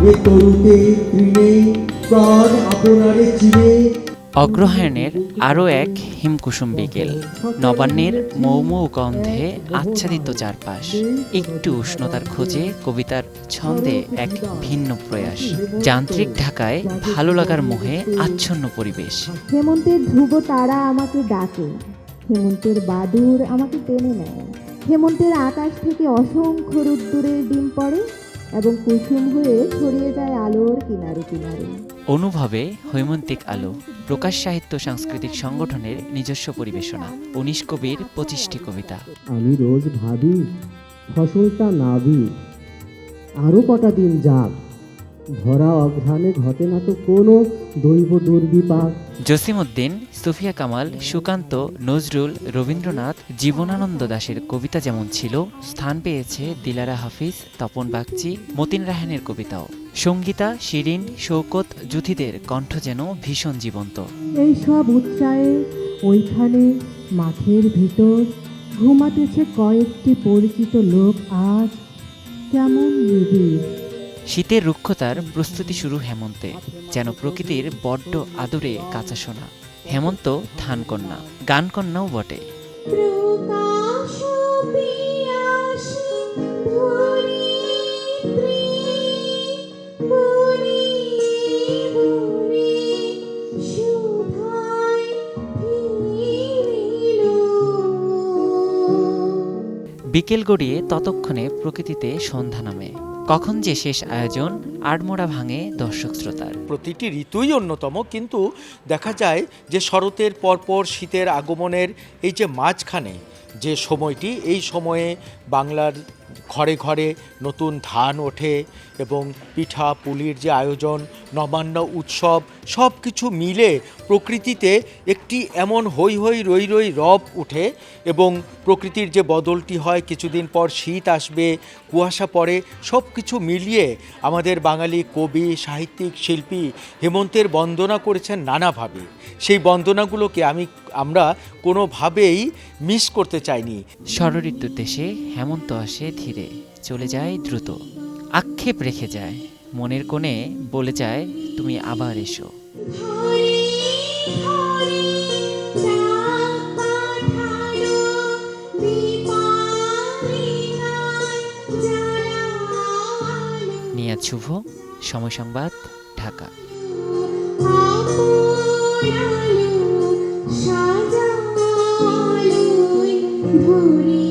এ তরুতে তৃণে প্রাণ আপনারে চিনে। অগ্রহায়ণের আরও এক হিমকুসুম বিকেল, নবান্নের মৌ মৌ গন্ধে আচ্ছাদিত চারপাশ, একটু উষ্ণতার খোঁজে কবিতার ছন্দে এক ভিন্ন প্রয়াস, যান্ত্রিক ঢাকায় ভালো লাগার মোহে আচ্ছন্ন পরিবেশ। হেমন্তের ধ্রুব তারা আমাকে ডাকে, হেমন্তের বাদুর আমাকে টেনে নেয়, হেমন্তের আকাশ থেকে অসংখ্য রোদ্দুরের ডিম পড়ে এবং কুসুম হয়ে ছড়িয়ে যায় আলোর কিনারে কিনারে। অনুভবে হৈমন্তিক আলো, প্রকাশ সাহিত্য সাংস্কৃতিক সংগঠনের নিজস্ব পরিবেশনা, ১৯ কবির ২৫টি কবিতা। আমি রোজ ভাবি ফসলটা নাবি, আরো কটা দিন যাক, ভরা অঘ্রাণে ঘটে না তো কোনো দৈব দুর্বিপাক। জসিমউদ্দিন, সুফিয়া কামাল, সুকান্ত, নজরুল, রবীন্দ্রনাথ, জীবনানন্দ দাশের কবিতা যেমন ছিল, স্থান পেয়েছে দিলারা হাফিজ, তপন বাগচি, মতিন রায়হানের কবিতাও। সঙ্গীতা, শিরিন, শৌকত, যুথিদের কণ্ঠ যেন ভীষণ জীবন্ত। এই সব উৎসাহে ওইখানে মাঠের ভিতর ঘুমাতেছে কয়েকটি পরিচিত লোক আজ কেমন নিবিড়। শীতের রুক্ষতার প্রস্তুতি শুরু হেমন্তে, যেন প্রকৃতির বড্ড আদরে কাঁচা সোনা। হেমন্ত ধানকন্যা, গানকন্যাও বটে। বিকেল গড়িয়ে ততক্ষণে প্রকৃতিতে সন্ধ্যা নামে। কখন যে শেষ আয়োজন, আড়মোড়া ভাঙে দর্শক শ্রোতার। প্রতিটি ঋতুই অন্যতম, কিন্তু দেখা যায় যে শরতের পরপর শীতের আগমনের এই যে মাঝখানে যে সময়টি, এই সময়ে বাংলার ঘরে ঘরে নতুন ধান ওঠে এবং পিঠা পুলির যে আয়োজন, নবান্ন উৎসব, সব কিছু মিলে প্রকৃতিতে একটি এমন হৈ হৈ রই রই রব উঠে এবং প্রকৃতির যে বদলটি হয়, কিছুদিন পর শীত আসবে, কুয়াশা পড়ে, সব কিছু মিলিয়ে আমাদের বাঙালি কবি, সাহিত্যিক, শিল্পী হেমন্তের বন্দনা করেছেন নানাভাবে। সেই বন্দনাগুলোকে আমরা কোনোভাবেই মিস করতে চাইনি। ষড়ঋতুর দেশে হেমন্ত আসে ধীরে, চলে যায় দ্রুত, আক্ষেপ রেখে যায়, মনের কোণে বলে যায় তুমি আবার এসো। নিয়াজ শুভ, সময় সংবাদ, ঢাকা। সাজালো ধরে